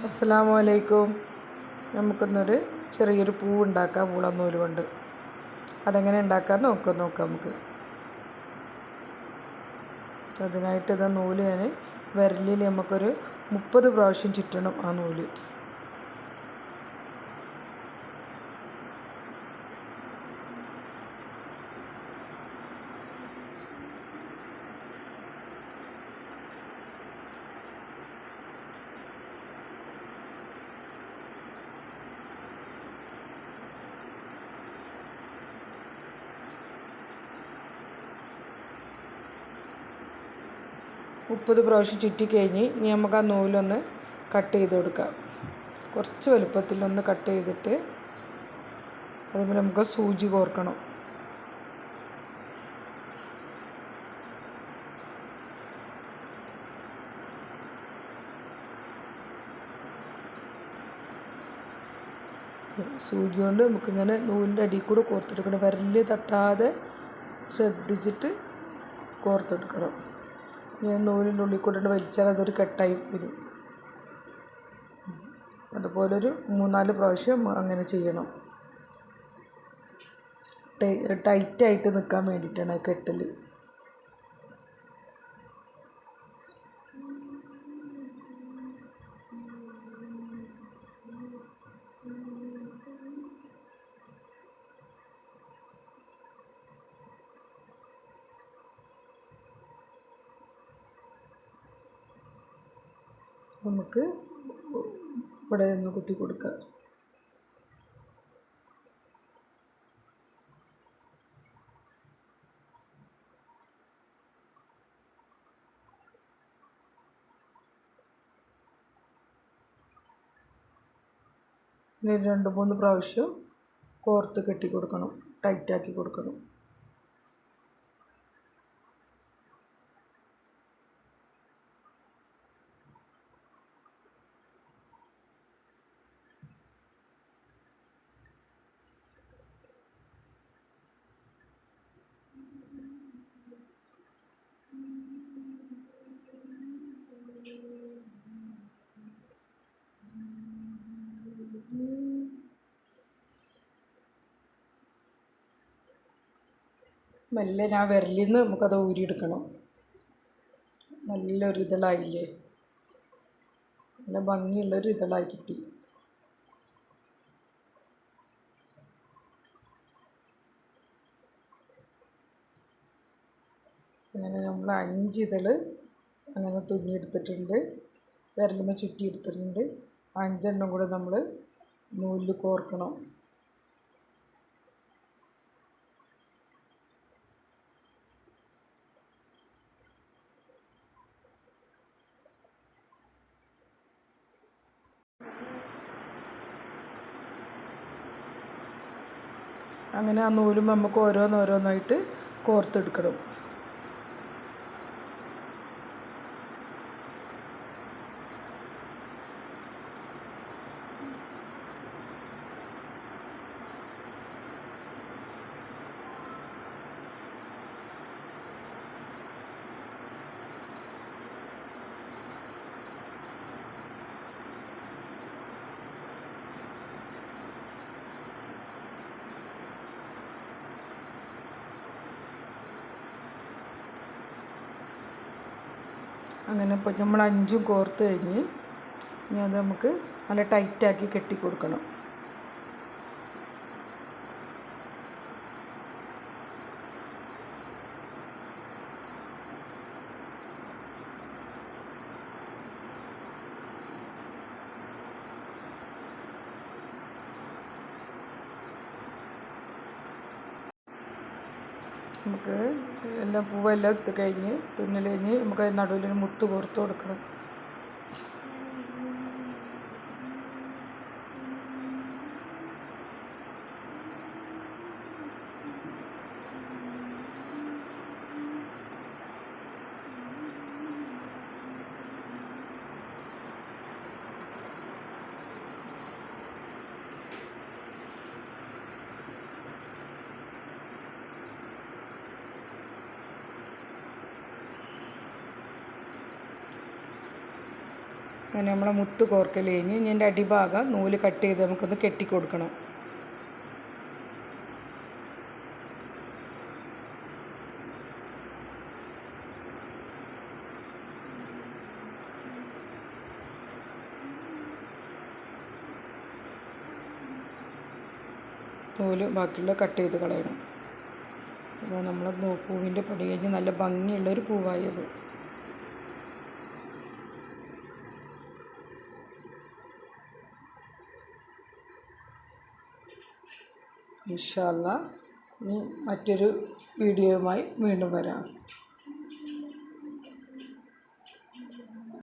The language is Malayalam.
അസ്സലാമു അലൈക്കും. നമുക്കിന്നൊരു ചെറിയൊരു പൂവ് ഉണ്ടാക്കാം വൂളൻ നൂല് കൊണ്ട്. അതെങ്ങനെ ഉണ്ടാക്കാമെന്ന് നോക്കാം നമുക്ക്. അതിനായിട്ട് ഇതാ നൂല് ഞാൻ വിരലിൽ നമുക്കൊരു 30 പ്രാവശ്യം ചുറ്റണം ആ നൂല്. മുപ്പത് പ്രാവശ്യം ചുറ്റിക്കഴിഞ്ഞ് ഇനി നമുക്ക് ആ നൂലൊന്ന് കട്ട് ചെയ്ത് കൊടുക്കാം. കുറച്ച് വലുപ്പത്തിലൊന്ന് കട്ട് ചെയ്തിട്ട് അതുപോലെ നമുക്ക് സൂചി കോർക്കണം. സൂചി കൊണ്ട് നമുക്കിങ്ങനെ നൂലിൻ്റെ അടിയിൽ കൂടെ കോർത്തെടുക്കണം. വിരലിൽ തട്ടാതെ ശ്രദ്ധിച്ചിട്ട് കോർത്തെടുക്കണം. ഞാൻ നൂലിൻ്റെ ഉള്ളിൽ കൂടെ വലിച്ചാൽ അതൊരു കെട്ടായി വരും. അതുപോലെ ഒരു 3-4 പ്രാവശ്യം അങ്ങനെ ചെയ്യണം. ടൈറ്റായിട്ട് നിൽക്കാൻ വേണ്ടിയിട്ടാണ് കെട്ടൽ. നമുക്ക് ഇവിടെ ഒന്ന് കുത്തി കൊടുക്കാം. ഇനി 2-3 പ്രാവശ്യം കോർത്ത് കെട്ടി കൊടുക്കണം, ടൈറ്റാക്കി കൊടുക്കണം. മെല്ലെ ഞാൻ വിരലിൽ നിന്ന് നമുക്കത് ഊരിയെടുക്കണം. നല്ലൊരു ഇതളായില്ലേ, നല്ല ഭംഗിയുള്ളൊരു ഇതളായി കിട്ടി. അങ്ങനെ നമ്മൾ 5 ഇതൾ അങ്ങനെ തുന്നിയെടുത്തിട്ടുണ്ട്, വിരലുമ്മ ചുറ്റിയെടുത്തിട്ടുണ്ട്. 5 എണ്ണം കൂടെ നമ്മൾ നൂലിൽ കോർക്കണം. അങ്ങനെ ആ നൂലും നമുക്ക് ഓരോന്നോരോന്നായിട്ട് കോർത്തെടുക്കണം. അങ്ങനെ ഇപ്പോൾ നമ്മൾ 5 കോർത്ത് കഴിഞ്ഞ് ഇനി അത് നമുക്ക് നല്ല ടൈറ്റാക്കി കെട്ടി കൊടുക്കണം. നമുക്ക് എല്ലാം പൂവെല്ലാം എടുത്ത് കഴിഞ്ഞ് തുന്നൽ കഴിഞ്ഞ് നമുക്ക് നടുവിൽ മുത്ത് കോർത്ത് കൊടുക്കണം. അങ്ങനെ നമ്മളെ മുത്ത് കോർക്കൽ കഴിഞ്ഞ് ഇനി എൻ്റെ അടിഭാഗം നൂല് കട്ട് ചെയ്ത് നമുക്കൊന്ന് കെട്ടിക്കൊടുക്കണം. നൂല് ബാക്കിയുള്ള കട്ട് ചെയ്ത് കളയണം. അപ്പോൾ നമ്മളെ പൂവിൻ്റെ പണി കഴിഞ്ഞ് നല്ല ഭംഗിയുള്ളൊരു പൂവായത്. ഇൻഷാ അല്ലാഹ് ഇനി മറ്റൊരു വീഡിയോയുമായി വീണ്ടും വരാം.